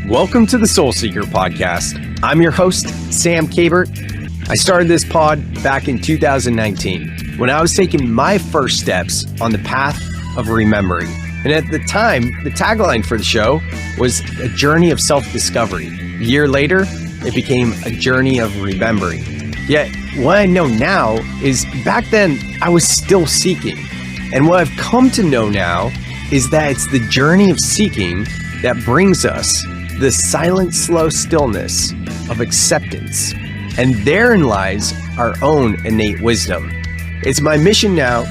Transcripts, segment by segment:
Welcome to the Soul Seeker podcast. I'm your host, Sam Kabert. I started this pod back in 2019 when I was taking my first steps on the path of remembering. And at the time, the tagline for the show was a journey of self-discovery. A year later, it became a journey of remembering. Yet, what I know now is back then, I was still seeking. And what I've come to know now is that it's the journey of seeking that brings us the silent, slow stillness of acceptance. And therein lies our own innate wisdom. It's my mission now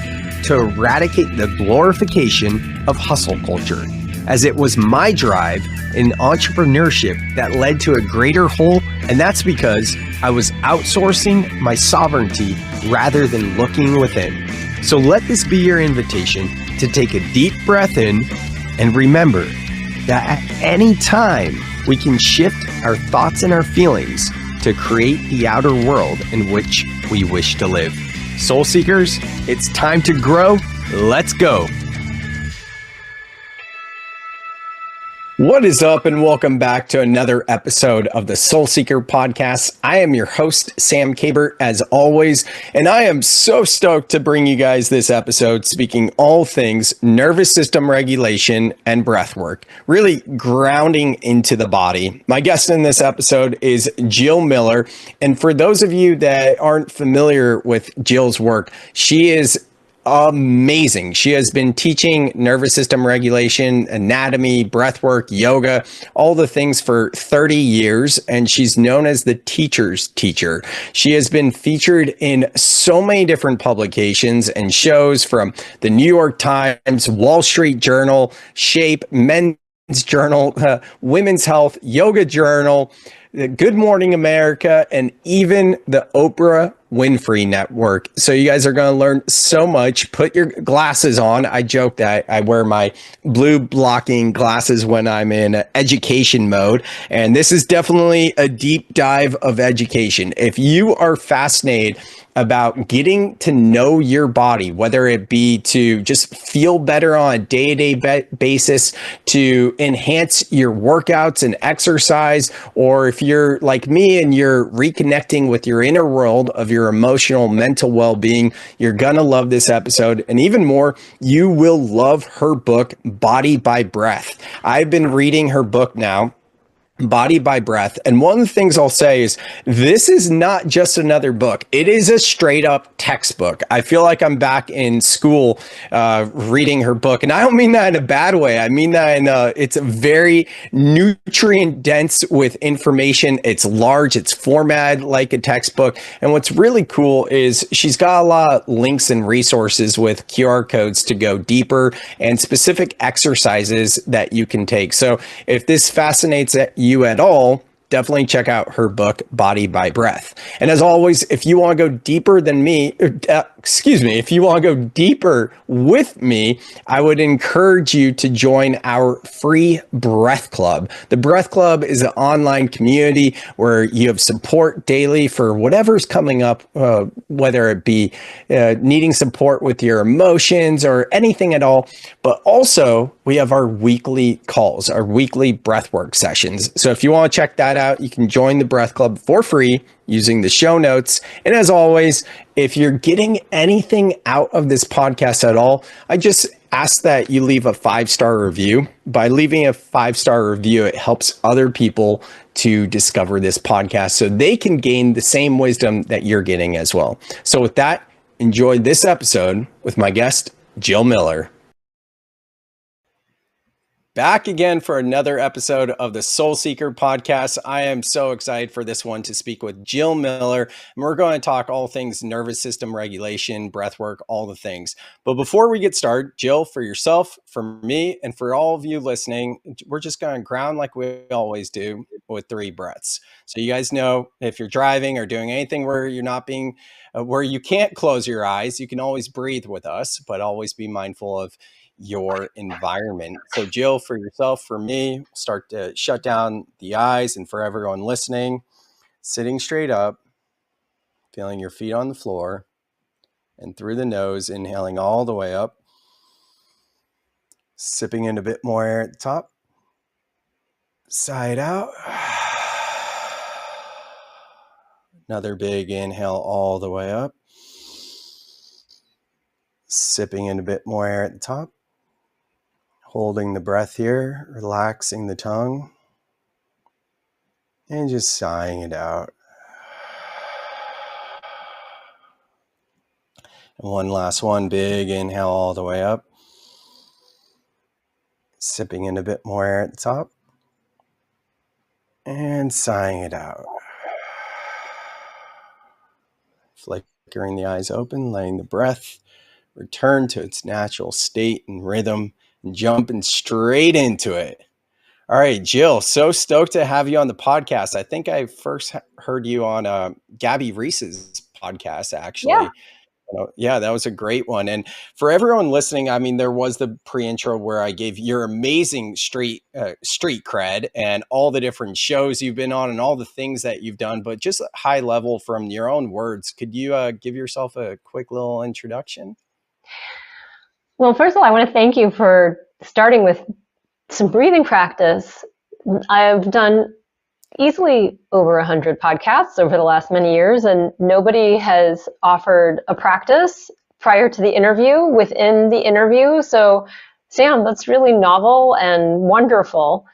to eradicate the glorification of hustle culture, as it was my drive in entrepreneurship that led to a greater whole, and that's because I was outsourcing my sovereignty rather than looking within. So let this be your invitation to take a deep breath in and remember that at any time we can shift our thoughts and our feelings to create the outer world in which we wish to live. Soul Seekers, it's time to grow. Let's go. What is up, and welcome back to another episode of the Soul Seeker podcast. I am your host, Sam Kabert, as always, and I am so stoked to bring you guys this episode speaking all things nervous system regulation and breath work, really grounding into the body. My guest in this episode is Jill Miller, and for those of you that aren't familiar with Jill's work, she is amazing. She has been teaching nervous system regulation, anatomy, breathwork, yoga, all the things for 30 years, and she's known as the teacher's teacher. She has been featured in so many different publications and shows, from the New York Times, Wall Street Journal, Shape, Men's Journal, Women's Health, Yoga Journal, Good Morning America, and even the Oprah Winfrey Network. So you guys are going to learn so much. Put your glasses on. I joke that I wear my blue blocking glasses when I'm in education mode. And this is definitely a deep dive of education. If you are fascinated about getting to know your body, whether it be to just feel better on a day-to-day basis, to enhance your workouts and exercise, or if you're like me and you're reconnecting with your inner world of your emotional, mental well-being, you're gonna love this episode. And even more, you will love her book, Body by Breath. I've been reading her book now, Body by Breath. And one of the things I'll say is this is not just another book. It is a straight up textbook. I feel like I'm back in school reading her book. And I don't mean that in a bad way. I mean that in it's very nutrient dense with information. It's large. It's formatted like a textbook. And what's really cool is she's got a lot of links and resources with QR codes to go deeper and specific exercises that you can take. So if this fascinates you at all, definitely check out her book, Body by Breath. And as always, if you want to go deeper than me, if you want to go deeper with me, I would encourage you to join our free Breath Club. The Breath Club is an online community where you have support daily for whatever's coming up, whether it be needing support with your emotions or anything at all. But also, we have our weekly calls, our weekly breathwork sessions. So if you want to check that out, you can join the Breath Club for free using the show notes. And as always, if you're getting anything out of this podcast at all, I just ask that you leave a 5-star review. By leaving a 5-star review, it helps other people to discover this podcast so they can gain the same wisdom that you're getting as well. So with that, enjoy this episode with my guest, Jill Miller. Back again for another episode of the Soul Seeker podcast. I am so excited for this one to speak with Jill Miller. And we're going to talk all things nervous system regulation, breathwork, all the things. But before we get started, Jill, for yourself, for me, and for all of you listening, we're just going to ground like we always do with 3 breaths. So you guys know, if you're driving or doing anything where you're not being, where you can't close your eyes, you can always breathe with us, but always be mindful of your environment. So Jill, for yourself, for me, start to shut down the eyes, and for everyone listening, sitting straight up, feeling your feet on the floor, and through the nose, inhaling all the way up, sipping in a bit more air at the top, Sigh it out. Another big inhale all the way up. Sipping in a bit more air at the top. Holding the breath here, relaxing the tongue. And just sighing it out. And one last one, big inhale all the way up. Sipping in a bit more air at the top. And sighing it out. Flickering the eyes open, letting the breath return to its natural state and rhythm, and jumping straight into it. All right, Jill, so stoked to have you on the podcast. I think I first heard you on Gabby Reese's podcast, actually. Yeah. Yeah, that was a great one. And for everyone listening, I mean, there was the pre-intro where I gave your amazing street cred and all the different shows you've been on and all the things that you've done, but just high level from your own words. Could you give yourself a quick little introduction? Well, first of all, I want to thank you for starting with some breathing practice. I've done easily over 100 podcasts over the last many years, and nobody has offered a practice prior to the interview within the interview. So, Sam, that's really novel and wonderful.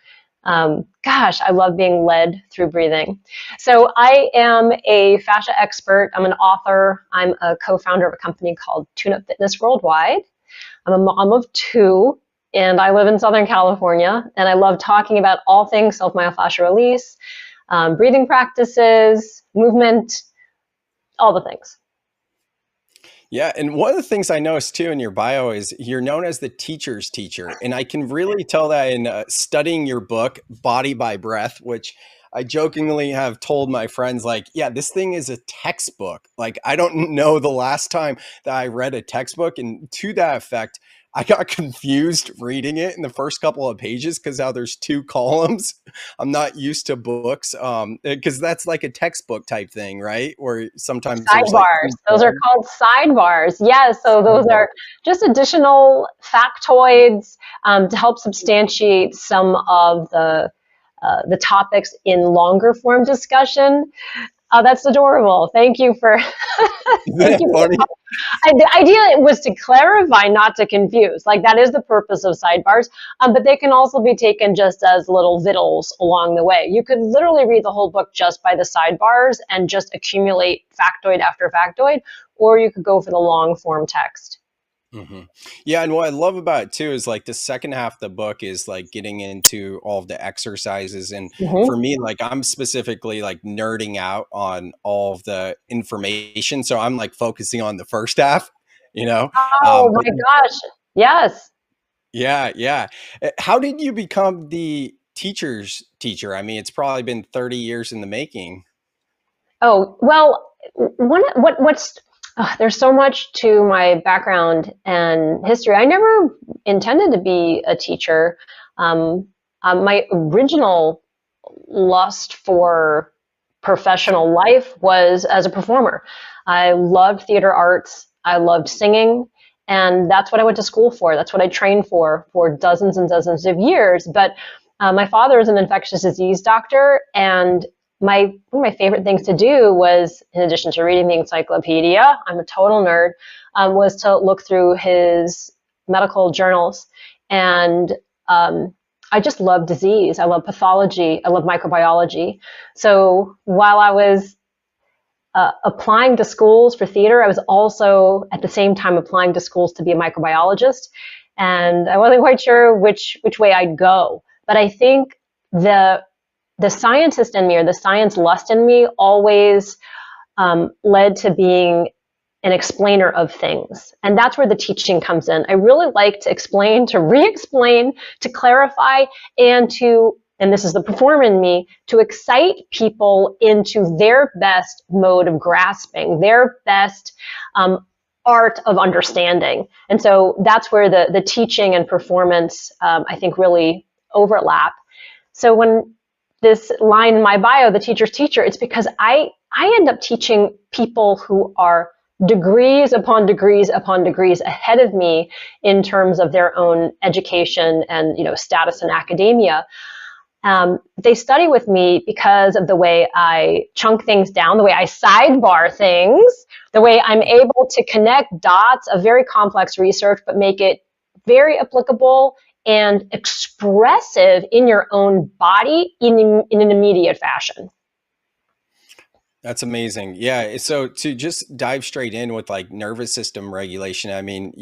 Gosh, I love being led through breathing. So I am a fascia expert. I'm an author. I'm a co-founder of a company called Tune Up Fitness Worldwide. I'm a mom of two, and I live in Southern California, and I love talking about all things self-myofascial release, breathing practices, movement, all the things. Yeah. And one of the things I noticed too in your bio is you're known as the teacher's teacher. And I can really tell that in studying your book, Body by Breath, which I jokingly have told my friends, like, yeah, this thing is a textbook. Like, I don't know the last time that I read a textbook. And to that effect, I got confused reading it in the first couple of pages because now there's two columns. I'm not used to books because that's like a textbook type thing, right? Or sometimes there's like Sidebars. Those are called sidebars. Yes. So those sidebars. are just additional factoids to help substantiate some of the topics in longer form discussion. Oh, that's adorable. Thank you for. Thank you. Funny? The idea was to clarify, not to confuse. Like, that is the purpose of sidebars, but they can also be taken just as little vittles along the way. You could literally read the whole book just by the sidebars and just accumulate factoid after factoid, or you could go for the long form text. Mm-hmm. Yeah. And what I love about it too is like the second half of the book is like getting into all of the exercises. And for me, like I'm specifically like nerding out on all of the information. So I'm like focusing on the first half, you know? Oh my gosh. Yes. Yeah. Yeah. How did you become the teacher's teacher? I mean, it's probably been 30 years in the making. Oh, well, there's so much to my background and history. I never intended to be a teacher. My original lust for professional life was as a performer. I loved theater arts. I loved singing. And that's what I went to school for. That's what I trained for dozens and dozens of years. But my father is an infectious disease doctor, and one of my favorite things to do was, in addition to reading the encyclopedia, I'm a total nerd, was to look through his medical journals. And I just love disease. I love pathology. I love microbiology. So while I was applying to schools for theater, I was also at the same time applying to schools to be a microbiologist. And I wasn't quite sure which way I'd go. But I think the scientist in me, or the science lust in me, always led to being an explainer of things. And that's where the teaching comes in. I really like to explain, to re-explain, to clarify, and this is the performer in me, to excite people into their best mode of grasping, their best art of understanding. And so that's where the teaching and performance, I think, really overlap. So when this line in my bio, the teacher's teacher, it's because I end up teaching people who are degrees upon degrees upon degrees ahead of me in terms of their own education and status in academia. They study with me because of the way I chunk things down, the way I sidebar things, the way I'm able to connect dots of very complex research, but make it very applicable and expressive in your own body in an immediate fashion. That's amazing. Yeah. So to just dive straight in with like nervous system regulation, I mean,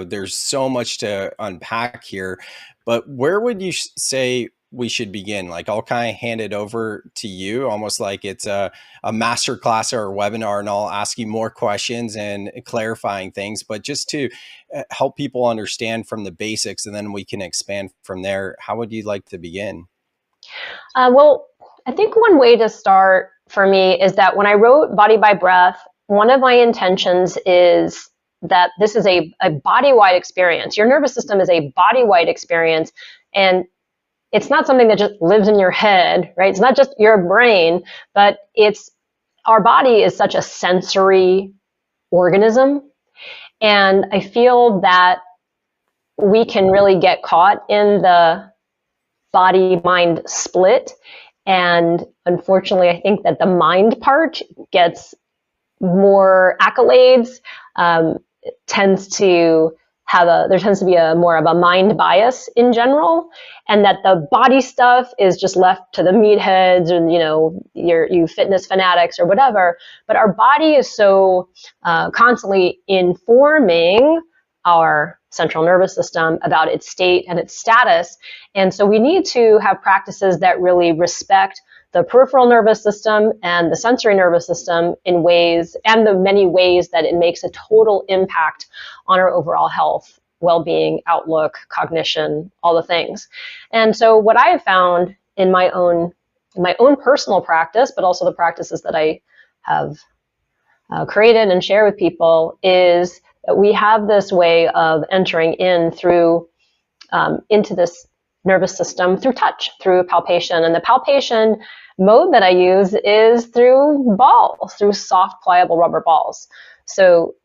there's so much to unpack here, but where would you say we should begin? Like I'll kind of hand it over to you, almost like it's a master class or a webinar, and I'll ask you more questions and clarifying things, but just to help people understand from the basics, and then we can expand from there. How would you like to begin? Well, I think one way to start for me is that when I wrote Body by Breath, one of my intentions is that this is a body-wide experience. Your nervous system is a body-wide experience, and it's not something that just lives in your head, right? It's not just your brain, but our body is such a sensory organism. And I feel that we can really get caught in the body-mind split. And unfortunately, I think that the mind part gets more accolades, there tends to be more of a mind bias in general, and that the body stuff is just left to the meatheads and, you fitness fanatics or whatever. But our body is so constantly informing our central nervous system about its state and its status. And so we need to have practices that really respect the peripheral nervous system and the sensory nervous system in ways, and the many ways that it makes a total impact on our overall health, well-being, outlook, cognition, all the things. And so what I have found in my own personal practice, but also the practices that I have created and share with people, is that we have this way of entering into this nervous system through touch, through palpation. And the palpation mode that I use is through balls, through soft, pliable rubber balls. So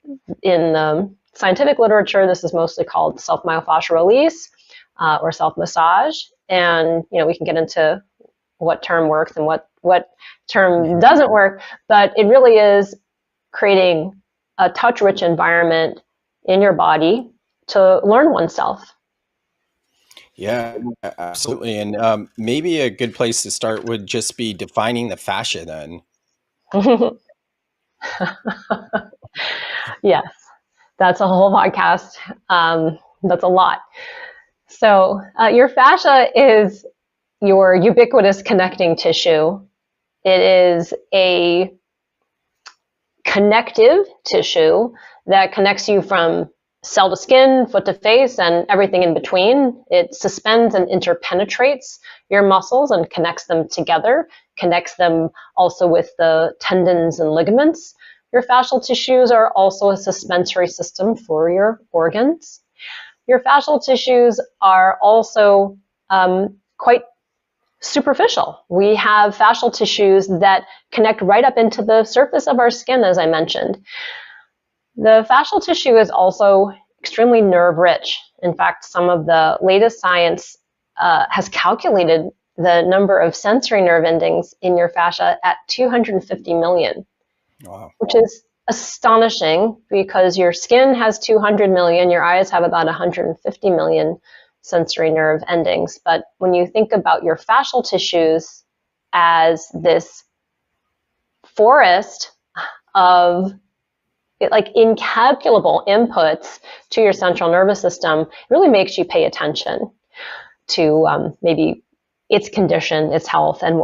in scientific literature, this is mostly called self-myofascial release or self-massage. And we can get into what term works and what term doesn't work, but it really is creating a touch-rich environment in your body to learn oneself. Yeah, absolutely. And maybe a good place to start would just be defining the fascia then. Yes, that's a whole podcast. That's a lot. So your fascia is your ubiquitous connecting tissue. It is a connective tissue that connects you from cell to skin, foot to face, and everything in between. It suspends and interpenetrates your muscles and connects them together, connects them also with the tendons and ligaments. Your fascial tissues are also a suspensory system for your organs. Your fascial tissues are also quite superficial. We have fascial tissues that connect right up into the surface of our skin, as I mentioned. The fascial tissue is also extremely nerve-rich. In fact, some of the latest science has calculated the number of sensory nerve endings in your fascia at 250 million, wow, which is astonishing because your skin has 200 million, your eyes have about 150 million sensory nerve endings. But when you think about your fascial tissues as this forest of incalculable inputs to your central nervous system, it really makes you pay attention to maybe its condition, its health, and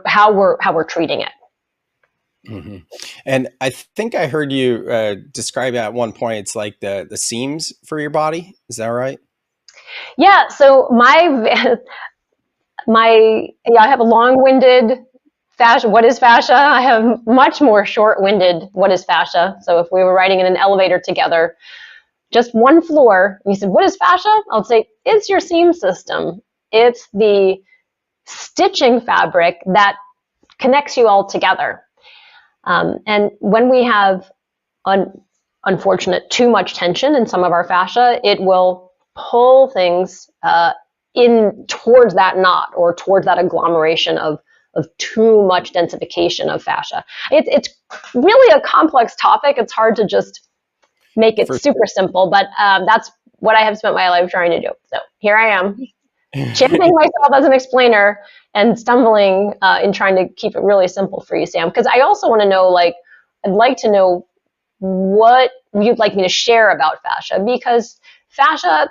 how we're treating it. Mm-hmm. And I think I heard you describe at one point, it's like the seams for your body. Is that right? Yeah. So I have a long-winded fascia. What is fascia? I have much more short-winded. What is fascia? So if we were riding in an elevator together, just one floor, and you said, "What is fascia?" I'll say, "It's your seam system. It's the stitching fabric that connects you all together." And when we have unfortunate too much tension in some of our fascia, it will pull things in towards that knot or towards that agglomeration of too much densification of fascia. It's really a complex topic. It's hard to just make it super simple, but that's what I have spent my life trying to do. So here I am, championing myself as an explainer and stumbling in trying to keep it really simple for you, Sam. Because I also want to know, like, I'd like to know what you'd like me to share about fascia, because fascia,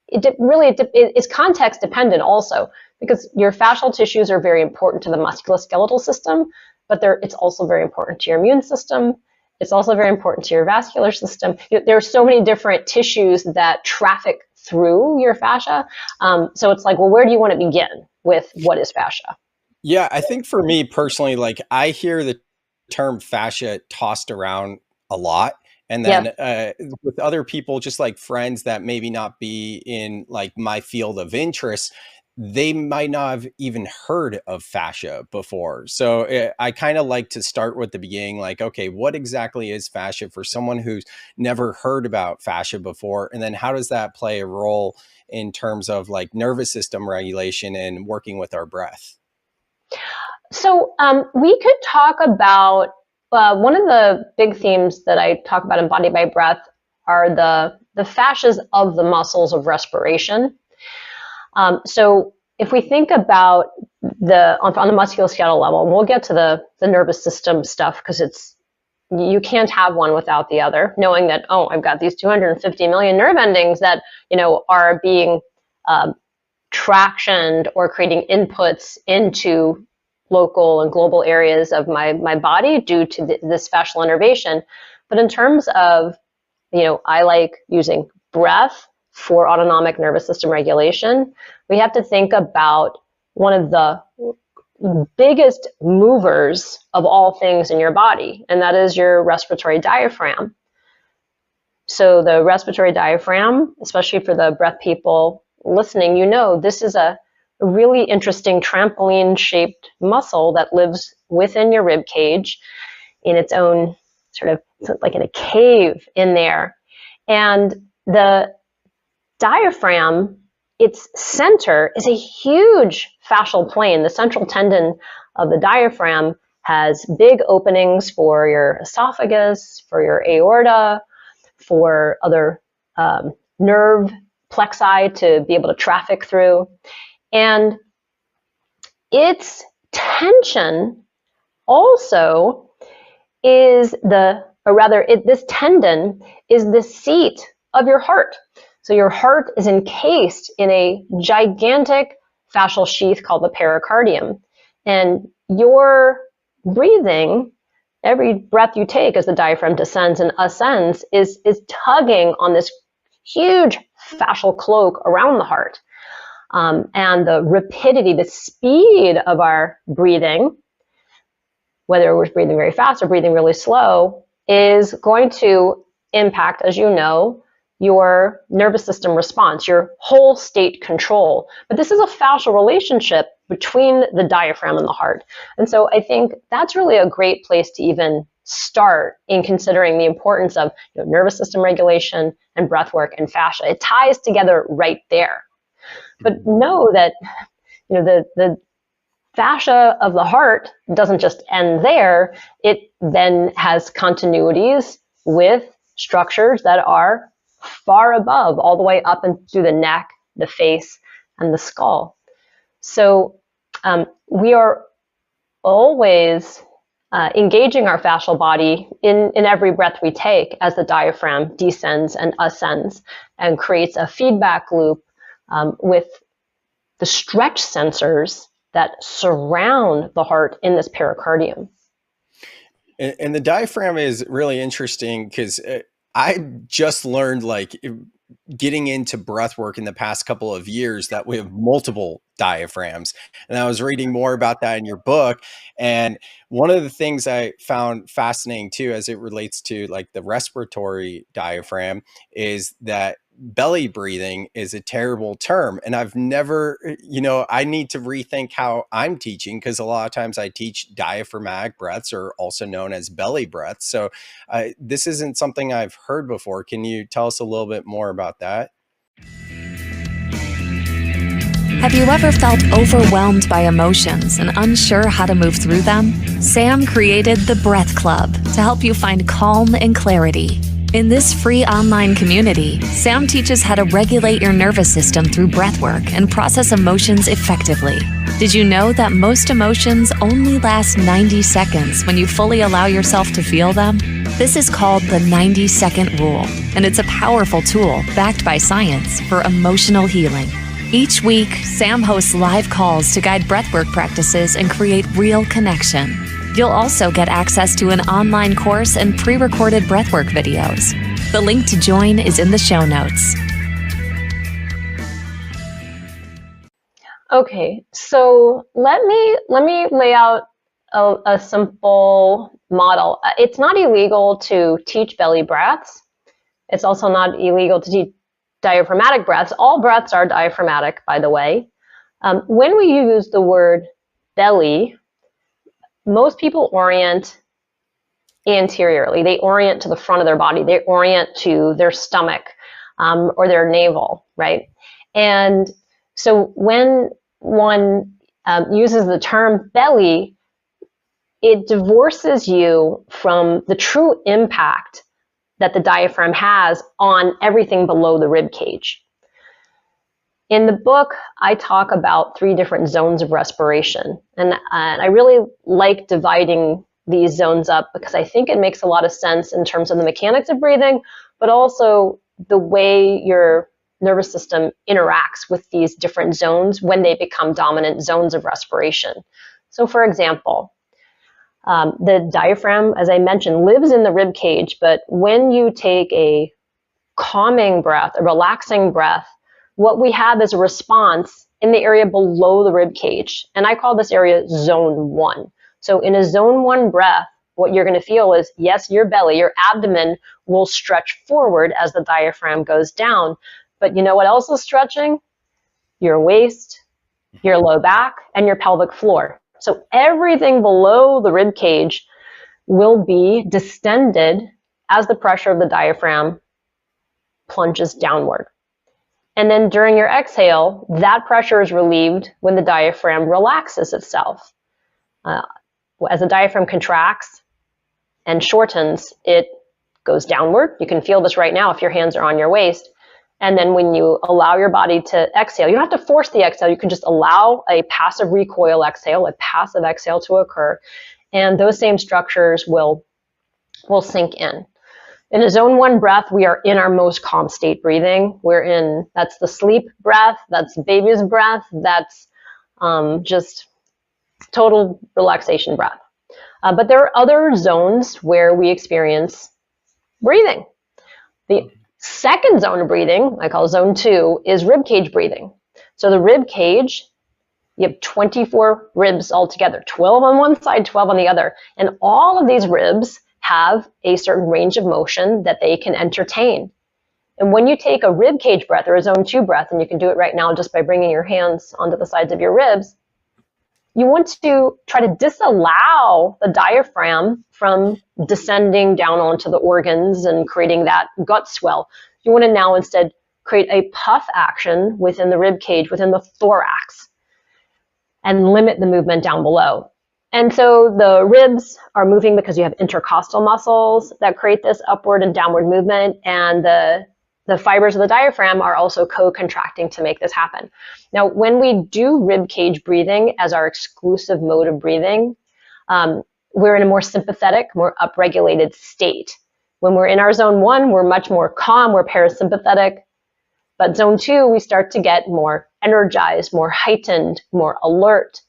it's context dependent also, because your fascial tissues are very important to the musculoskeletal system, but it's also very important to your immune system. It's also very important to your vascular system. There are so many different tissues that traffic through your fascia. So it's like, well, where do you want to begin with what is fascia? Yeah, I think for me personally, like I hear the term fascia tossed around a lot. And then with other people, just like friends that maybe not be in like my field of interest, they might not have even heard of fascia before. So I kind of like to start with the beginning, like, okay, what exactly is fascia for someone who's never heard about fascia before? And then how does that play a role in terms of like nervous system regulation and working with our breath? So we could talk about one of the big themes that I talk about in Body by Breath are the fascias of the muscles of respiration. So if we think about on the musculoskeletal level, and we'll get to the nervous system stuff, because you can't have one without the other, knowing that, oh, I've got these 250 million nerve endings that, are being tractioned or creating inputs into local and global areas of my body due to this fascial innervation. But in terms of, I like using breath for autonomic nervous system regulation. We have to think about one of the biggest movers of all things in your body, and that is your respiratory diaphragm. So the respiratory diaphragm, especially for the breath people listening, this is a really interesting trampoline-shaped muscle that lives within your rib cage in its own sort of like in a cave in there. And the diaphragm, its center is a huge fascial plane. The central tendon of the diaphragm has big openings for your esophagus, for your aorta, for other nerve plexi to be able to traffic through. And its tension also is this tendon is the seat of your heart. So your heart is encased in a gigantic fascial sheath called the pericardium. And your breathing, every breath you take as the diaphragm descends and ascends, is tugging on this huge fascial cloak around the heart. And the rapidity, the speed of our breathing, whether we're breathing very fast or breathing really slow, is going to impact, as you know, your nervous system response, your whole state control. But this is a fascial relationship between the diaphragm and the heart. And so I think that's really a great place to even start in considering the importance of nervous system regulation and breath work and fascia. It ties together right there. But know that the fascia of the heart doesn't just end there. It then has continuities with structures that are far above, all the way up and through the neck, the face, and the skull. So we are always engaging our fascial body in every breath we take as the diaphragm descends and ascends and creates a feedback loop with the stretch sensors that surround the heart in this pericardium. And the diaphragm is really interesting because I just learned, like, getting into breath work in the past couple of years, that we have multiple diaphragms. And I was reading more about that in your book. And one of the things I found fascinating too, as it relates to like the respiratory diaphragm, is that belly breathing is a terrible term. And I've never, I need to rethink how I'm teaching, because a lot of times I teach diaphragmatic breaths, or also known as belly breaths. So this isn't something I've heard before. Can you tell us a little bit more about that? Have you ever felt overwhelmed by emotions and unsure how to move through them? Sam created the Breath Club to help you find calm and clarity. In this free online community, Sam teaches how to regulate your nervous system through breathwork and process emotions effectively. Did you know that most emotions only last 90 seconds when you fully allow yourself to feel them? This is called the 90-second rule, and it's a powerful tool backed by science for emotional healing. Each week, Sam hosts live calls to guide breathwork practices and create real connection. You'll also get access to an online course and pre-recorded breathwork videos. The link to join is in the show notes. Okay, so let me lay out a simple model. It's not illegal to teach belly breaths. It's also not illegal to teach diaphragmatic breaths. All breaths are diaphragmatic, by the way. When we use the word belly, most people orient anteriorly. They orient to the front of their body. They orient to their stomach or their navel, right? And so when one uses the term belly, it divorces you from the true impact that the diaphragm has on everything below the rib cage. In the book, I talk about 3 different zones of respiration, and I really like dividing these zones up because I think it makes a lot of sense in terms of the mechanics of breathing, but also the way your nervous system interacts with these different zones when they become dominant zones of respiration. So for example, the diaphragm, as I mentioned, lives in the rib cage, but when you take a calming breath, a relaxing breath, what we have is a response in the area below the rib cage. And I call this area zone 1. So in a zone 1 breath, what you're going to feel is, yes, your belly, your abdomen will stretch forward as the diaphragm goes down. But you know what else is stretching? Your waist, your low back, and your pelvic floor. So everything below the rib cage will be distended as the pressure of the diaphragm plunges downward. And then during your exhale, that pressure is relieved when the diaphragm relaxes itself. As the diaphragm contracts and shortens, it goes downward. You can feel this right now if your hands are on your waist. And then when you allow your body to exhale, you don't have to force the exhale. You can just allow a passive recoil exhale, a passive exhale to occur. And those same structures will sink in. In a zone 1 breath, we are in our most calm state breathing. That's the sleep breath, that's baby's breath, that's just total relaxation breath. But there are other zones where we experience breathing. The second zone of breathing, I call zone 2, is rib cage breathing. So the rib cage, you have 24 ribs altogether, 12 on one side, 12 on the other. And all of these ribs have a certain range of motion that they can entertain. And when you take a rib cage breath or a zone 2 breath, and you can do it right now just by bringing your hands onto the sides of your ribs, you want to try to disallow the diaphragm from descending down onto the organs and creating that gut swell. You want to now instead create a puff action within the rib cage, within the thorax, and limit the movement down below. And so the ribs are moving because you have intercostal muscles that create this upward and downward movement, and the fibers of the diaphragm are also co-contracting to make this happen. Now, when we do rib cage breathing as our exclusive mode of breathing, we're in a more sympathetic, more upregulated state. When we're in our zone 1, we're much more calm, we're parasympathetic. But zone 2, we start to get more energized, more heightened, more alert.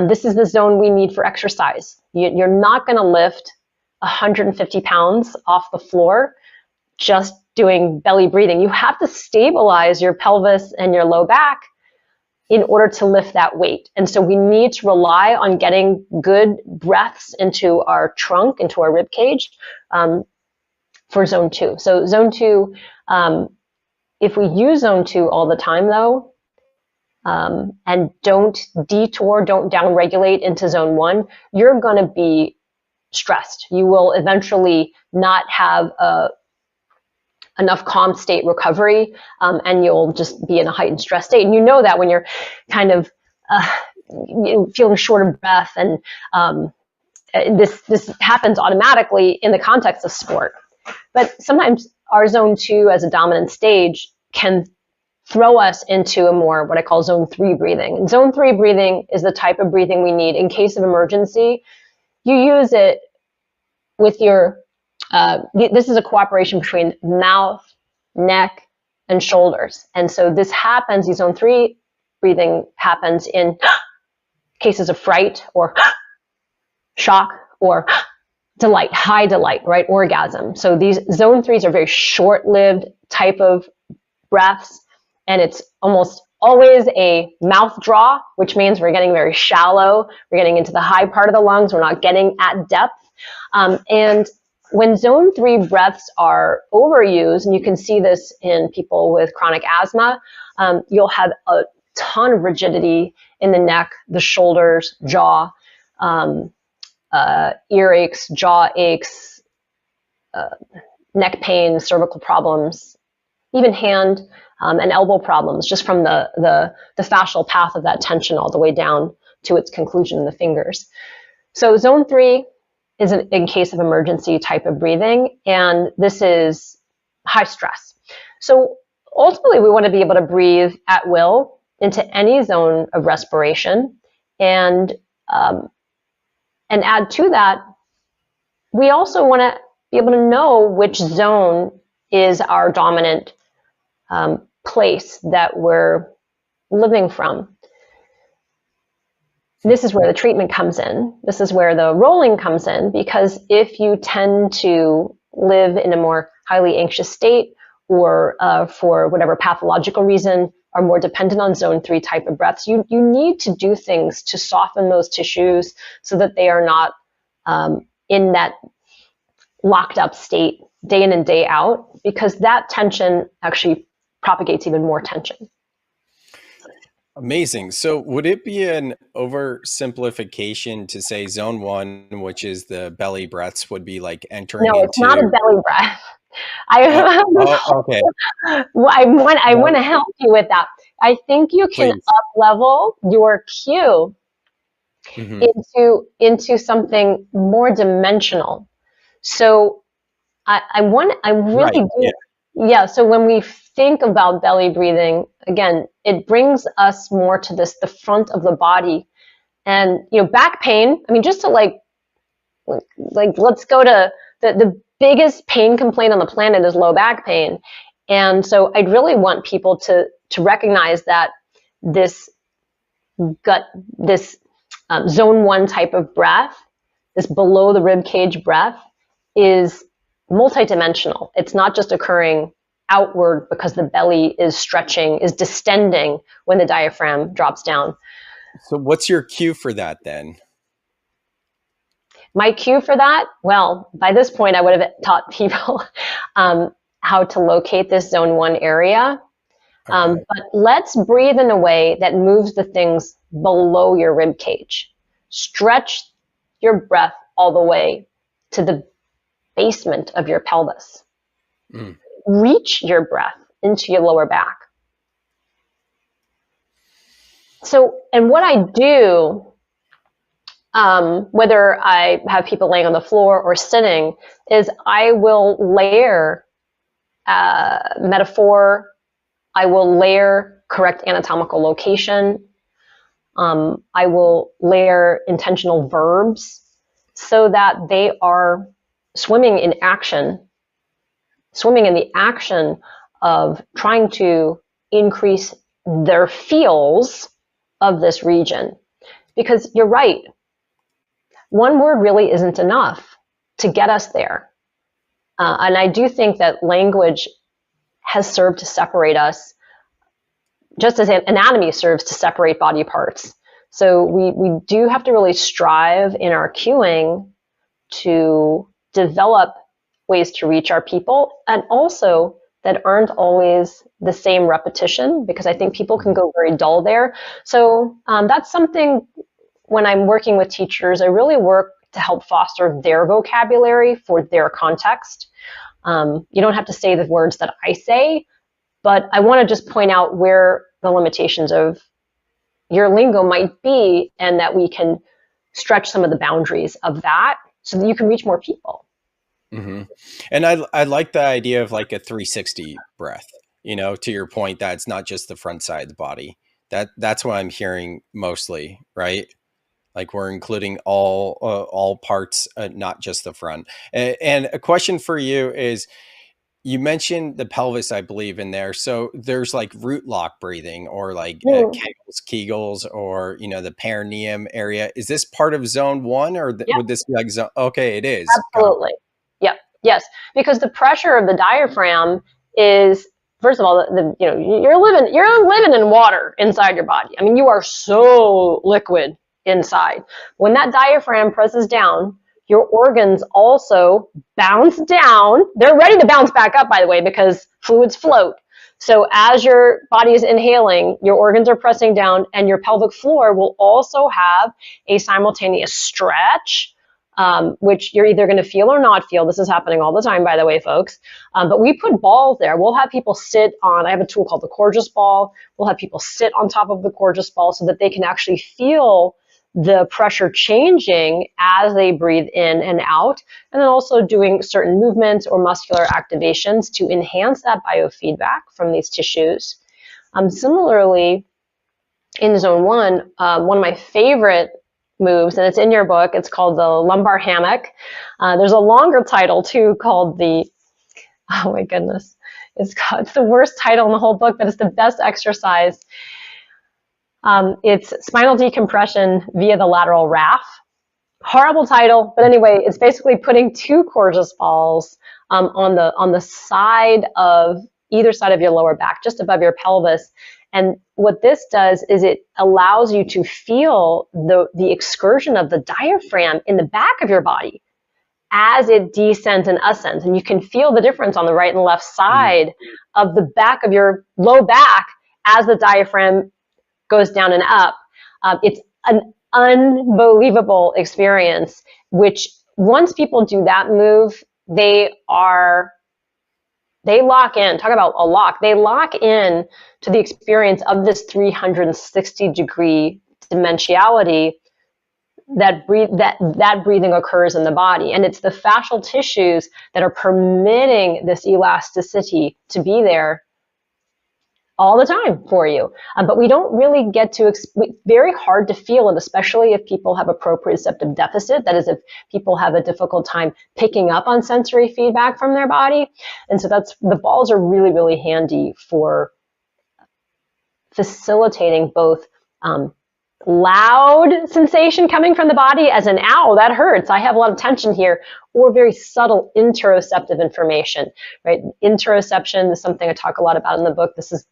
This is the zone we need for exercise. You're not going to lift 150 pounds off the floor just doing belly breathing. You have to stabilize your pelvis and your low back in order to lift that weight. And so we need to rely on getting good breaths into our trunk, into our rib cage for zone 2. So zone 2, if we use zone 2 all the time though, and don't detour, don't downregulate into zone 1, you're going to be stressed. You will eventually not have enough calm state recovery, and you'll just be in a heightened stress state. And you know that when you're kind of feeling short of breath, and this happens automatically in the context of sport. But sometimes our zone 2 as a dominant stage can throw us into a more what I call zone 3 breathing. And zone 3 breathing is the type of breathing we need in case of emergency. You use it with your, this is a cooperation between mouth, neck, and shoulders. And so this happens, the zone 3 breathing happens in cases of fright or shock or delight, high delight, right? Orgasm. So these zone 3s are very short-lived type of breaths, and it's almost always a mouth draw, which means we're getting very shallow. We're getting into the high part of the lungs. We're not getting at depth. And when zone 3 breaths are overused, and you can see this in people with chronic asthma, you'll have a ton of rigidity in the neck, the shoulders, jaw, ear aches, jaw aches, neck pain, cervical problems, even hand and elbow problems, just from the fascial path of that tension all the way down to its conclusion in the fingers. So zone 3 is in case of emergency type of breathing, and this is high stress. So ultimately, we want to be able to breathe at will into any zone of respiration, and add to that, we also want to be able to know which zone is our dominant place that we're living from. This is where the treatment comes in. This is where the rolling comes in, because if you tend to live in a more highly anxious state, or for whatever pathological reason are more dependent on zone 3 type of breaths, you need to do things to soften those tissues so that they are not in that locked up state day in and day out, because that tension actually propagates even more tension. Amazing. So would it be an oversimplification to say zone 1, which is the belly breaths, would be like entering into... No, it's not a belly breath. Okay. Well, I want to help you with that. I think you can up-level your cue into something more dimensional. So I really do. Yeah. Yeah. So when we think about belly breathing, again, it brings us more to the front of the body, and back pain. I mean, just to like let's go to the biggest pain complaint on the planet is low back pain. And so I'd really want people to recognize that this zone 1 type of breath, this below the rib cage breath, is multidimensional. It's not just occurring outward because the belly is stretching, is distending when the diaphragm drops down. So what's your cue for that then? My cue for that? Well, by this point, I would have taught people how to locate this zone 1 area. Okay. But let's breathe in a way that moves the things below your rib cage. Stretch your breath all the way to the basement of your pelvis. Reach your breath into your lower back. So, and what I do, whether I have people laying on the floor or sitting, is I will layer metaphor, I will layer correct anatomical location, I will layer intentional verbs so that they are swimming in the action of trying to increase their feels of this region. Because you're right, one word really isn't enough to get us there. And I do think that language has served to separate us, just as anatomy serves to separate body parts. So we do have to really strive in our cueing to develop ways to reach our people, and also that aren't always the same repetition, because I think people can go very dull there. So that's something, when I'm working with teachers, I really work to help foster their vocabulary for their context. You don't have to say the words that I say, but I want to just point out where the limitations of your lingo might be, and that we can stretch some of the boundaries of that so that you can reach more people. Mm-hmm. And I like the idea of like a 360 breath, to your point, that it's not just the front side of the body. That's what I'm hearing mostly, right? Like we're including all parts, not just the front. And a question for you is, you mentioned the pelvis, I believe, in there. So there's like root lock breathing, or like Kegels, or, the perineum area. Is this part of zone 1, or would this be like zone? Okay, it is. Absolutely. Yep. Yes. Because the pressure of the diaphragm is, first of all, you're living in water inside your body. I mean, you are so liquid inside. When that diaphragm presses down, your organs also bounce down. They're ready to bounce back up, by the way, because fluids float. So as your body is inhaling, your organs are pressing down, and your pelvic floor will also have a simultaneous stretch, which you're either going to feel or not feel. This is happening all the time, by the way, folks. But we put balls there. We'll have people sit on, I have a tool called the Coregeous ball. We'll have people sit on top of the Coregeous ball so that they can actually feel the pressure changing as they breathe in and out, and then also doing certain movements or muscular activations to enhance that biofeedback from these tissues. Similarly, in zone 1, one of my favorite moves, and it's in your book, it's called the lumbar hammock. There's a longer title too called the, oh my goodness, it's the worst title in the whole book, but it's the best exercise. It's spinal decompression via the lateral RAF. Horrible title, but anyway, it's basically putting 2 Coregeous balls on the side of either side of your lower back, just above your pelvis. And what this does is it allows you to feel the excursion of the diaphragm in the back of your body as it descends and ascends. And you can feel the difference on the right and left side of the back of your low back as the diaphragm goes down and up. It's an unbelievable experience, which once people do that move, they lock in. Talk about a lock. They lock in to the experience of this 360-degree dimensionality that breathing occurs in the body. And it's the fascial tissues that are permitting this elasticity to be there all the time for you. But we don't really get to, very hard to feel it, especially if people have a proprioceptive deficit. That is, if people have a difficult time picking up on sensory feedback from their body. And so the balls are really, really handy for facilitating both loud sensation coming from the body, as an ow, that hurts, I have a lot of tension here, or very subtle interoceptive information, right? Interoception is something I talk a lot about in the book. This is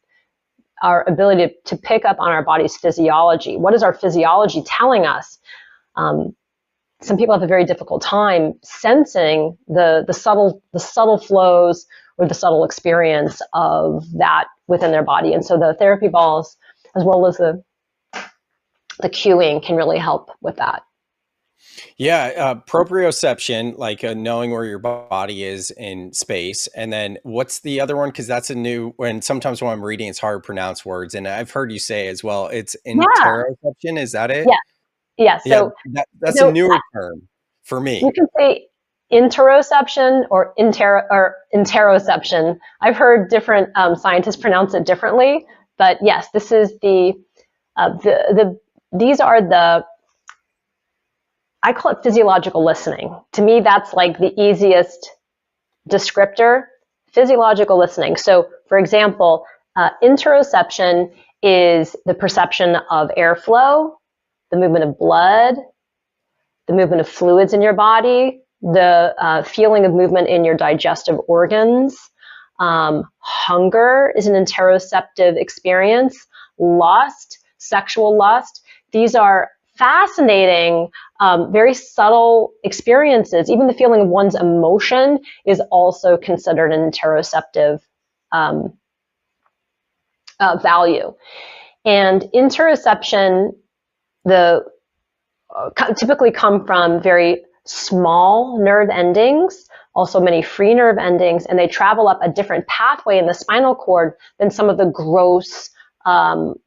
our ability to pick up on our body's physiology. What is our physiology telling us? Some people have a very difficult time sensing the subtle flows or the subtle experience of that within their body. And so the therapy balls, as well as the cueing, can really help with that. Yeah, proprioception, like knowing where your body is in space. And then what's the other one? Because that's a new, when sometimes when I'm reading, it's hard to pronounce words. And I've heard you say as well, it's interoception. Is that it? Yeah. So that's a newer term for me. You can say interoception or interoception. I've heard different scientists pronounce it differently, but yes, this is these are the, I call it physiological listening. To me, that's like the easiest descriptor, physiological listening. So, for example, interoception is the perception of airflow, the movement of blood, the movement of fluids in your body, the feeling of movement in your digestive organs. Hunger is an interoceptive experience. Lust, sexual lust. These are fascinating, very subtle experiences. Even the feeling of one's emotion is also considered an interoceptive value. And interoception, typically come from very small nerve endings, also many free nerve endings, and they travel up a different pathway in the spinal cord than some of the gross motor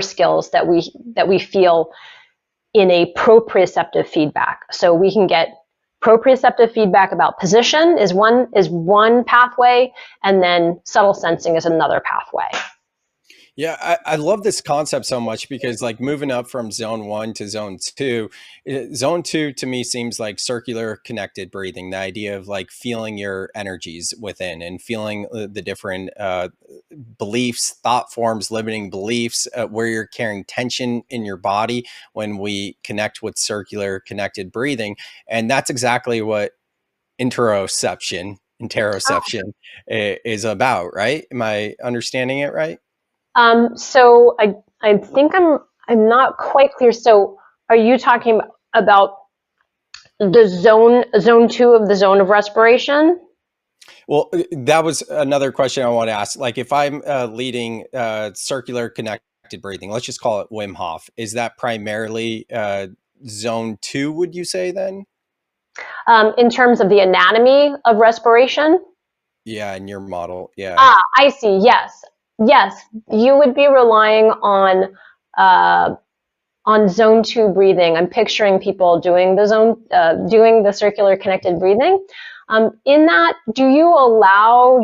skills that we feel in a proprioceptive feedback. So we can get proprioceptive feedback about position is one pathway, and then subtle sensing is another pathway. Yeah, I love this concept so much because like moving up from zone 1 to zone 2, zone 2 to me seems like circular connected breathing, the idea of like feeling your energies within and feeling the different beliefs, thought forms, limiting beliefs, where you're carrying tension in your body when we connect with circular connected breathing. And that's exactly what interoception is about, right? Am I understanding it right? So I think I'm not quite clear. So are you talking about the zone 2 of the zone of respiration? Well, that was another question I want to ask. Like if I'm leading circular connected breathing, let's just call it Wim Hof, is that primarily zone 2, would you say then? In terms of the anatomy of respiration? Yeah, in your model. Yeah. I see. Yes. Yes. You would be relying on zone 2 breathing. I'm picturing people doing doing the circular connected breathing. In that, do you allow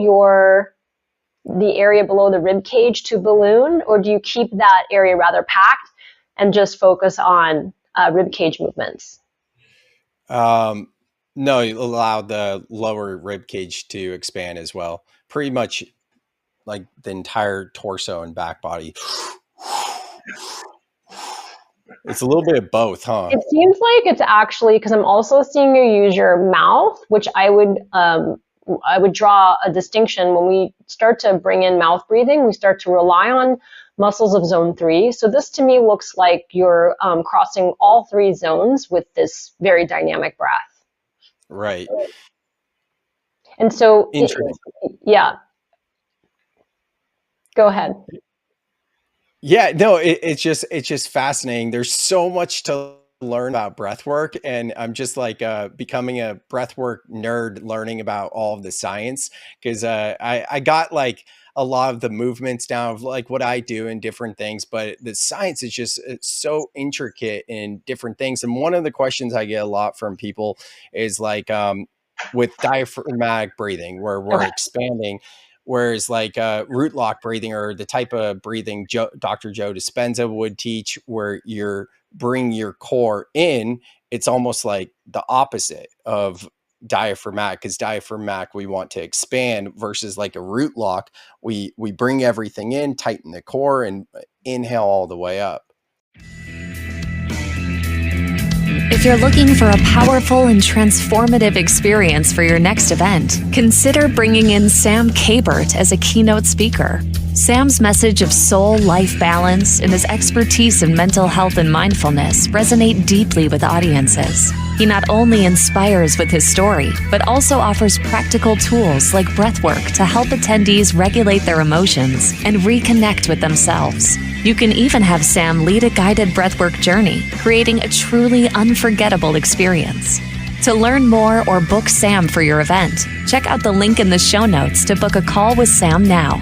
the area below the rib cage to balloon, or do you keep that area rather packed and just focus on rib cage movements? No, you allow the lower rib cage to expand as well. Pretty much like the entire torso and back body. It's a little bit of both, huh? It seems like it's actually, because I'm also seeing you use your mouth, which I would draw a distinction. When we start to bring in mouth breathing, we start to rely on muscles of zone 3. So this to me looks like you're crossing all 3 zones with this very dynamic breath. Right. And so, yeah. Go ahead. Yeah, no, it's just fascinating. There's so much to learn about breath work, and I'm just like becoming a breath work nerd, learning about all of the science because I got like a lot of the movements down of like what I do and different things, but the science is just it's so intricate in different things. And one of the questions I get a lot from people is like with diaphragmatic breathing, where we're expanding. Whereas like root lock breathing or the type of breathing Dr. Joe Dispenza would teach where you're bringing your core in, it's almost like the opposite of diaphragmatic, because diaphragmatic we want to expand versus like a root lock. We bring everything in, tighten the core and inhale all the way up. If you're looking for a powerful and transformative experience for your next event, consider bringing in Sam Kabert as a keynote speaker. Sam's message of soul life balance and his expertise in mental health and mindfulness resonate deeply with audiences. He not only inspires with his story, but also offers practical tools like breathwork to help attendees regulate their emotions and reconnect with themselves. You can even have Sam lead a guided breathwork journey, creating a truly unforgettable experience. To learn more or book Sam for your event, check out the link in the show notes to book a call with Sam now.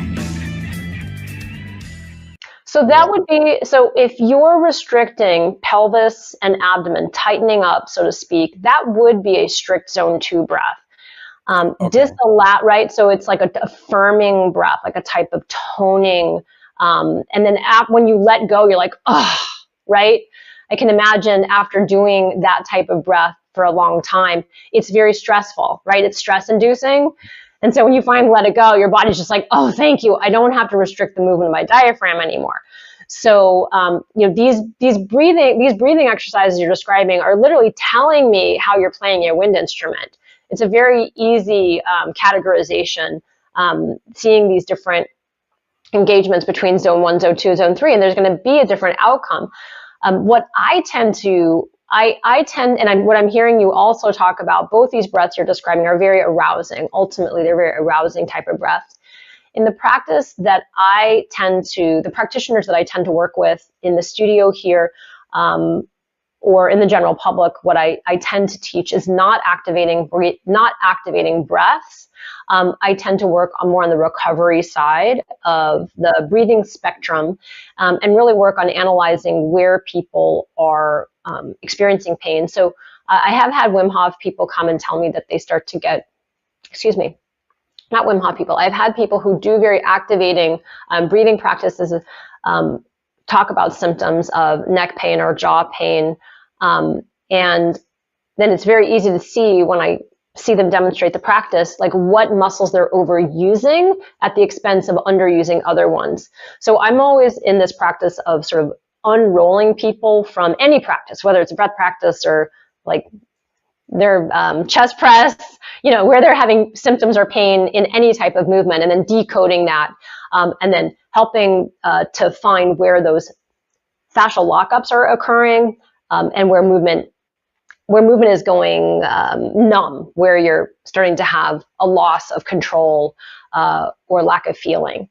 So that would be, so if you're restricting pelvis and abdomen, tightening up, so to speak, that would be a strict zone 2 breath. Right? So it's like a affirming breath, like a type of toning. And then when you let go, you're like, oh, right? I can imagine after doing that type of breath for a long time, it's very stressful, right? It's stress inducing. And so when you finally let it go, your body's just like, oh, thank you. I don't have to restrict the movement of my diaphragm anymore. So, these breathing exercises you're describing are literally telling me how you're playing a wind instrument. It's a very easy categorization, seeing these different engagements between zone 1, zone 2, zone 3, and there's going to be a different outcome. What I tend, and what I'm hearing you also talk about, both these breaths you're describing are very arousing. Ultimately, they're very arousing type of breaths. In the practice that the practitioners that I tend to work with in the studio here, or in the general public, what I tend to teach is not activating breaths. I tend to work more on the recovery side of the breathing spectrum, and really work on analyzing where people are experiencing pain. So I have had Wim Hof people come and tell me that they start to get, not Wim Hof people, I've had people who do very activating breathing practices talk about symptoms of neck pain or jaw pain. And then it's very easy to see when I see them demonstrate the practice, like what muscles they're overusing at the expense of underusing other ones. So I'm always in this practice of sort of unrolling people from any practice, whether it's a breath practice or like their chest press, where they're having symptoms or pain in any type of movement, and then decoding that, and then helping to find where those fascial lockups are occurring, and where movement is going numb, where you're starting to have a loss of control or lack of feeling.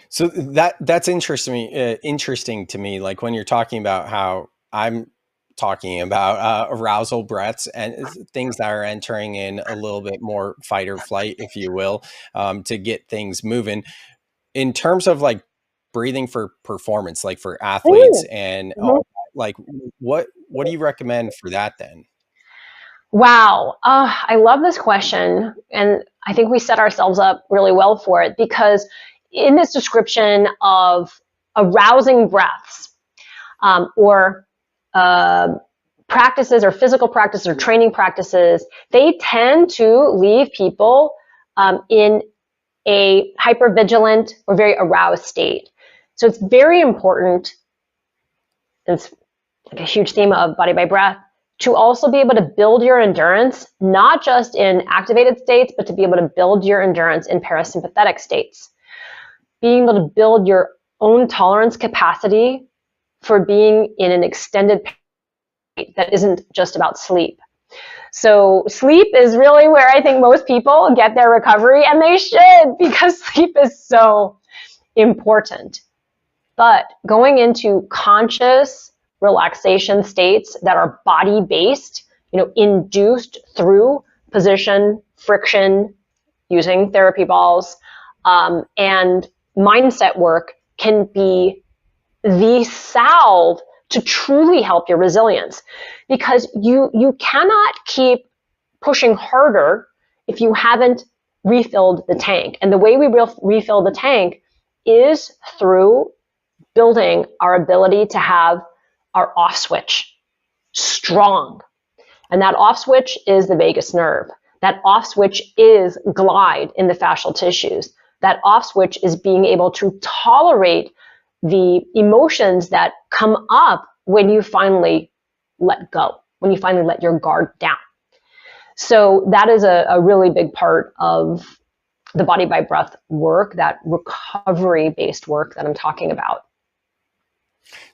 So that's interesting to me. Like when you're talking about how I'm talking about arousal breaths and things that are entering in a little bit more fight or flight, if you will, to get things moving. In terms of like breathing for performance, like for athletes and all that, like what do you recommend for that then? Wow. I love this question. And I think we set ourselves up really well for it, because in this description of arousing breaths, or practices or physical practices or training practices, they tend to leave people in a hypervigilant or very aroused state. So it's very important, it's like a huge theme of Body by Breath, to also be able to build your endurance, not just in activated states, but to be able to build your endurance in parasympathetic states. Being able to build your own tolerance capacity for being in an extended period that isn't just about sleep. So sleep is really where I think most people get their recovery, and they should, because sleep is so important. But going into conscious relaxation states that are body-based, induced through position, friction, using therapy balls, and mindset work can be the salve to truly help your resilience, because you cannot keep pushing harder if you haven't refilled the tank. And the way we refill the tank is through building our ability to have our off switch strong. And that off switch is the vagus nerve. That off switch is glide in the fascial tissues. That off switch is being able to tolerate the emotions that come up when you finally let go, when you finally let your guard down. So that is a really big part of the Body by Breath work, that recovery-based work that I'm talking about.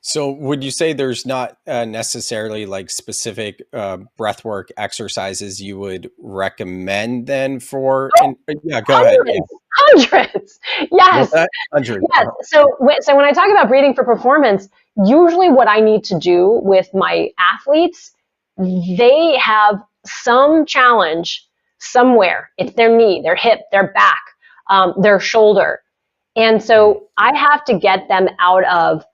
So would you say there's not necessarily like specific breathwork exercises you would recommend then for? Yeah, go ahead. Hundreds. Yes. Hundreds. Yes. So when I talk about breathing for performance, usually what I need to do with my athletes, they have some challenge somewhere. It's their knee, their hip, their back, their shoulder. And so I have to get them out of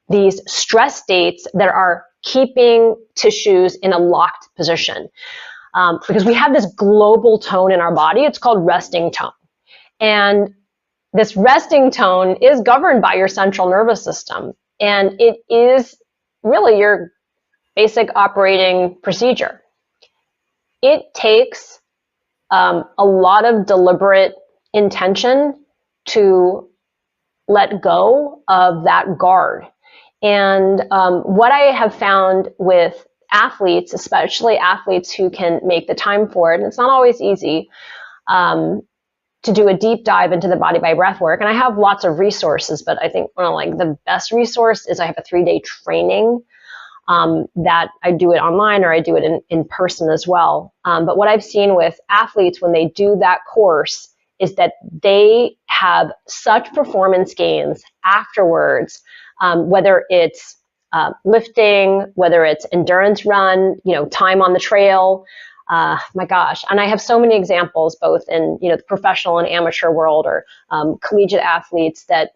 these stress states that are keeping tissues in a locked position. Because we have this global tone in our body. It's called resting tone. And this resting tone is governed by your central nervous system. And it is really your basic operating procedure. It takes a lot of deliberate intention to let go of that guard. And what I have found with athletes, especially athletes who can make the time for it, and it's not always easy, to do a deep dive into the Body by Breath work. And I have lots of resources, but I think the best resource is I have a 3-day training that I do it online, or I do it in person as well. But what I've seen with athletes when they do that course is that they have such performance gains afterwards, whether it's lifting, whether it's endurance run, time on the trail. My gosh. And I have so many examples, both in, the professional and amateur world, or collegiate athletes that,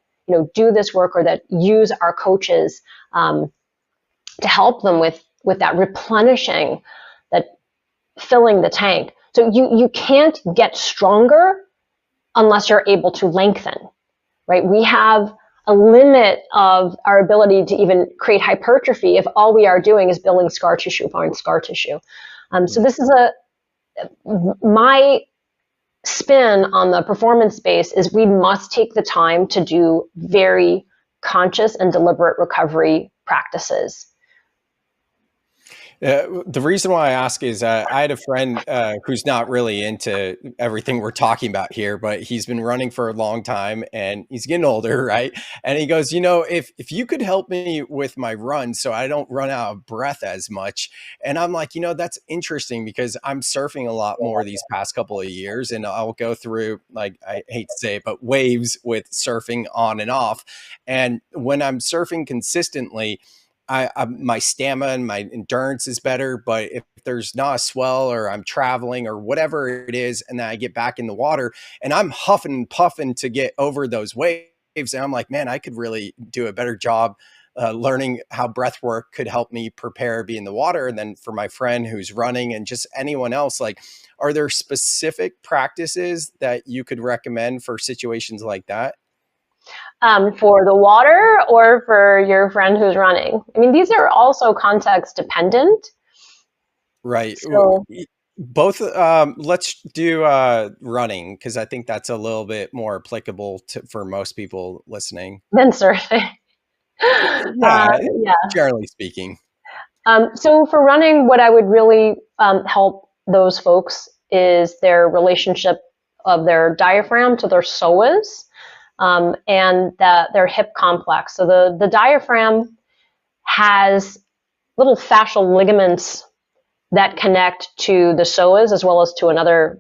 do this work, or that use our coaches to help them with that replenishing, that filling the tank. So you can't get stronger unless you're able to lengthen, right? We have a limit of our ability to even create hypertrophy if all we are doing is building scar tissue upon scar tissue. So this is my spin on the performance space is we must take the time to do very conscious and deliberate recovery practices. The reason why I ask is I had a friend who's not really into everything we're talking about here, but he's been running for a long time and he's getting older, right? And he goes, if you could help me with my run so I don't run out of breath as much. And I'm like, that's interesting because I'm surfing a lot more these past couple of years, and I'll go through, like, I hate to say it, but waves with surfing on and off. And when I'm surfing consistently, my stamina and my endurance is better. But if there's not a swell, or I'm traveling or whatever it is, and then I get back in the water and I'm huffing and puffing to get over those waves, and I'm like, man, I could really do a better job learning how breath work could help me prepare, be in the water. And then for my friend who's running, and just anyone else, like, are there specific practices that you could recommend for situations like that? For the water or for your friend who's running? I mean, these are also context dependent. Right. So, Both. Let's do running, because I think that's a little bit more applicable for most people listening. then surfing. Yeah, generally speaking. So for running, what I would really help those folks is their relationship of their diaphragm to their psoas. And their hip complex. So the diaphragm has little fascial ligaments that connect to the psoas, as well as to another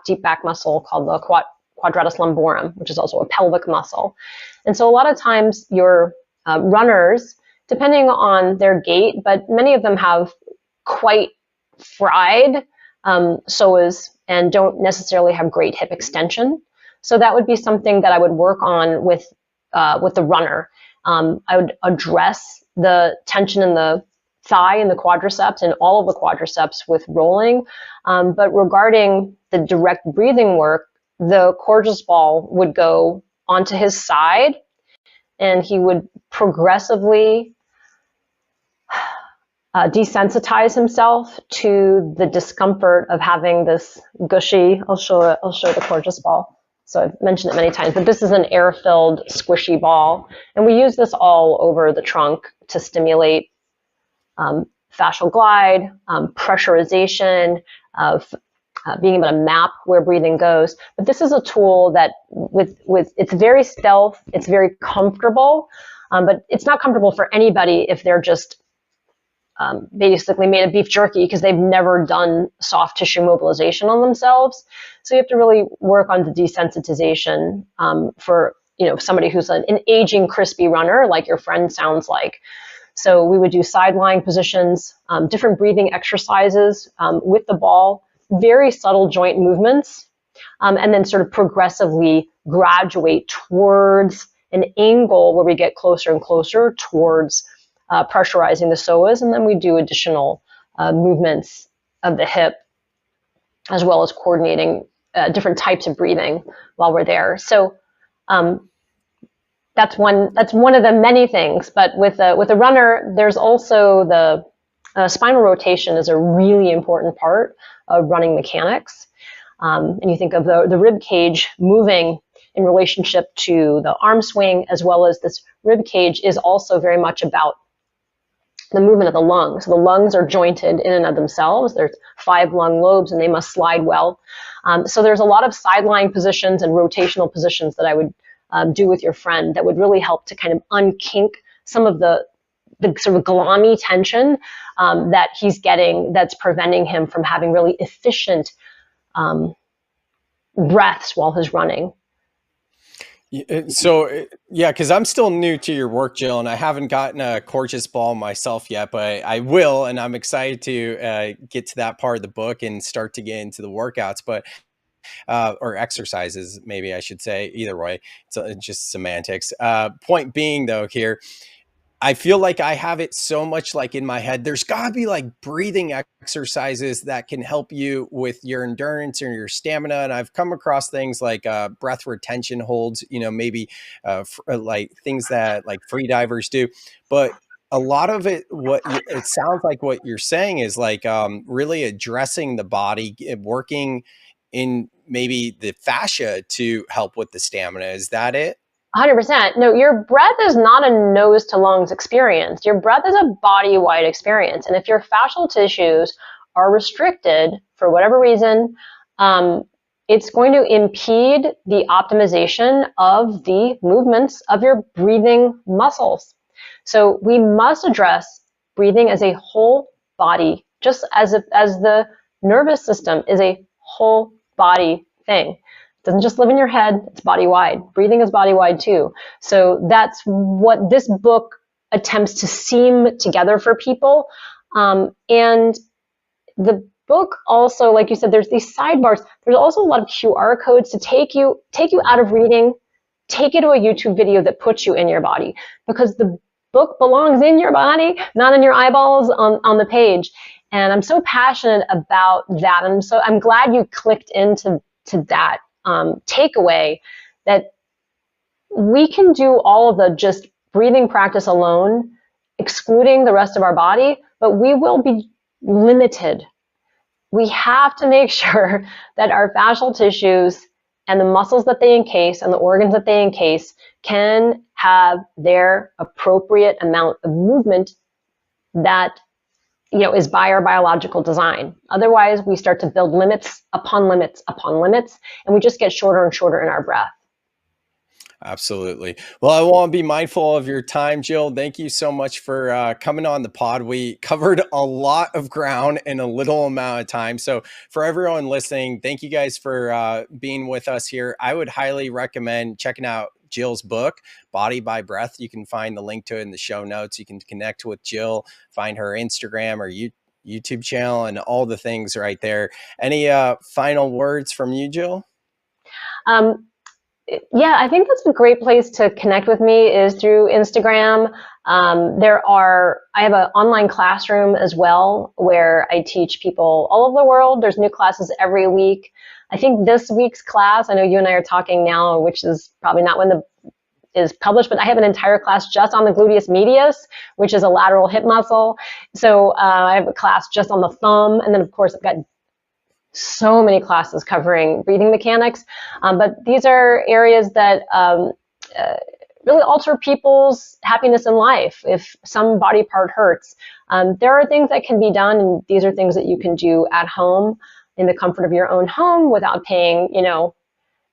deep back muscle called the quadratus lumborum, which is also a pelvic muscle. And so a lot of times your runners, depending on their gait, but many of them have quite fried psoas and don't necessarily have great hip extension. So that would be something that I would work on with the runner. I would address the tension in the thigh and the quadriceps and all of the quadriceps with rolling. But regarding the direct breathing work, the Corgis ball would go onto his side, and he would progressively desensitize himself to the discomfort of having this gushy. I'll show the Corgis ball. So I've mentioned it many times, but this is an air-filled squishy ball. And we use this all over the trunk to stimulate fascial glide, pressurization, of being able to map where breathing goes. But this is a tool that it's very stealth, it's very comfortable, but it's not comfortable for anybody if they're just basically made of beef jerky because they've never done soft tissue mobilization on themselves. So you have to really work on the desensitization for somebody who's an aging crispy runner like your friend sounds like. So we would do side lying positions, different breathing exercises with the ball, very subtle joint movements, and then sort of progressively graduate towards an angle where we get closer and closer towards pressurizing the psoas, and then we do additional movements of the hip, as well as coordinating different types of breathing while we're there. So that's one of the many things. But with a runner, there's also the spinal rotation is a really important part of running mechanics. And you think of the rib cage moving in relationship to the arm swing, as well as this rib cage is also very much about the movement of the lungs. So the lungs are jointed in and of themselves. There's 5 lung lobes, and they must slide well. So there's a lot of side-lying positions and rotational positions that I would do with your friend that would really help to kind of unkink some of the sort of glommy tension that he's getting that's preventing him from having really efficient breaths while he's running. Yeah, because I'm still new to your work, Jill, and I haven't gotten a gorgeous ball myself yet, but I will, and I'm excited to get to that part of the book and start to get into the workouts, but or exercises, maybe I should say. Either way, it's just semantics. Point being, though, here, I feel like I have it so much like in my head. There's got to be like breathing exercises that can help you with your endurance or your stamina. And I've come across things like breath retention holds, maybe like things that like free divers do. But a lot of it, it sounds like what you're saying is like really addressing the body, working in maybe the fascia to help with the stamina. Is that it? 100%. No, your breath is not a nose to lungs experience. Your breath is a body-wide experience. And if your fascial tissues are restricted for whatever reason, it's going to impede the optimization of the movements of your breathing muscles. So we must address breathing as a whole body, just as the nervous system is a whole body thing. It doesn't just live in your head, it's body-wide. Breathing is body-wide too. So that's what this book attempts to seam together for people. And the book also, like you said, there's these sidebars. There's also a lot of QR codes to take you out of reading, take you to a YouTube video that puts you in your body, because the book belongs in your body, not in your eyeballs on the page. And I'm so passionate about that. I'm glad you clicked into that takeaway, that we can do all of the just breathing practice alone, excluding the rest of our body, but we will be limited. We have to make sure that our fascial tissues and the muscles that they encase and the organs that they encase can have their appropriate amount of movement that is by our biological design. Otherwise, we start to build limits upon limits upon limits, and we just get shorter and shorter in our breath. Absolutely. Well, I want to be mindful of your time, Jill. Thank you so much for coming on the pod. We covered a lot of ground in a little amount of time. So for everyone listening, thank you guys for being with us here. I would highly recommend checking out Jill's book, Body by Breath. You can find the link to it in the show notes. You can connect with Jill, find her Instagram or YouTube channel and all the things right there. Any final words from you, Jill? Yeah, I think that's a great place to connect with me is through Instagram. I have an online classroom as well where I teach people all over the world. There's new classes every week. I think this week's class, I know you and I are talking now, which is probably not when is published, but I have an entire class just on the gluteus medius, which is a lateral hip muscle. So I have a class just on the thumb. And then of course I've got so many classes covering breathing mechanics. But these are areas that really alter people's happiness in life. If some body part hurts, there are things that can be done. And these are things that you can do at home in the comfort of your own home without paying,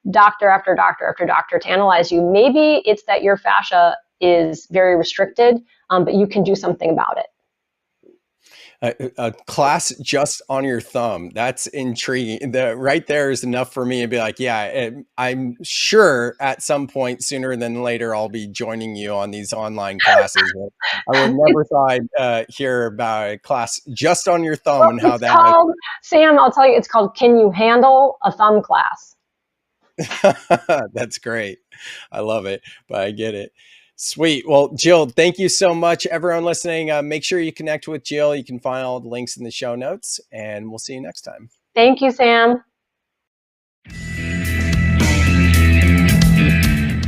doctor after doctor after doctor to analyze you. Maybe it's that your fascia is very restricted, but you can do something about it. A class just on your thumb. That's intriguing. Right there is enough for me to be like, yeah, I'm sure at some point sooner than later, I'll be joining you on these online classes. I would never thought I'd hear about a class just on your thumb and how that. Sam, I'll tell you, it's called Can You Handle a Thumb Class? That's great. I love it, but I get it. Sweet. Well, Jill, thank you so much. Everyone listening, make sure you connect with Jill. You can find all the links in the show notes, and we'll see you next time. Thank you, Sam.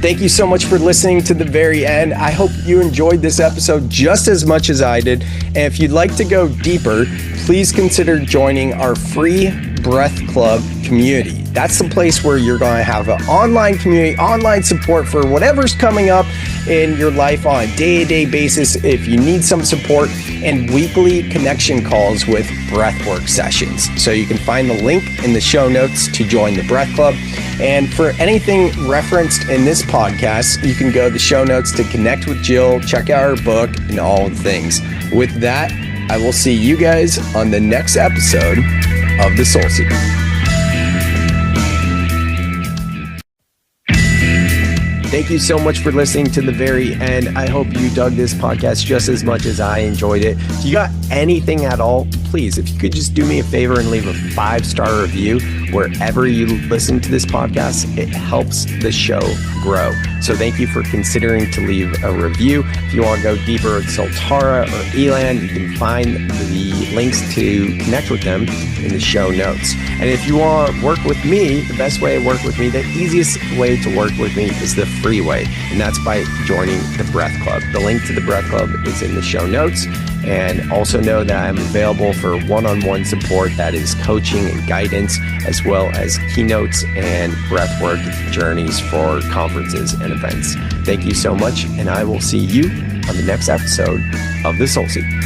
Thank you so much for listening to the very end. I hope you enjoyed this episode just as much as I did. And if you'd like to go deeper, please consider joining our free Breath Club community. That's the place where you're going to have an online community, online support for whatever's coming up in your life on a day-to-day basis if you need some support, and weekly connection calls with breathwork sessions. So you can find the link in the show notes to join the Breath Club. And for anything referenced in this podcast, you can go to the show notes to connect with Jill, check out her book, and all the things. With that, I will see you guys on the next episode of the Soul Seeker. Thank you so much for listening to the very end. I hope you dug this podcast just as much as I enjoyed it. If you got anything at all, please, if you could just do me a favor and leave a 5-star review wherever you listen to this podcast, it helps the show grow. So thank you for considering to leave a review. If you want to go deeper with Soltara or Elan, you can find the links to connect with them in the show notes. And if you want to work with me, the best way to work with me, the easiest way to work with me is the free way, and that's by joining the Breath Club. The link to the Breath Club is in the show notes. And also know that I'm available for one-on-one support, that is coaching and guidance, as well as keynotes and breathwork journeys for conferences and events. Thank you so much, and I will see you on the next episode of The Soul Seeker.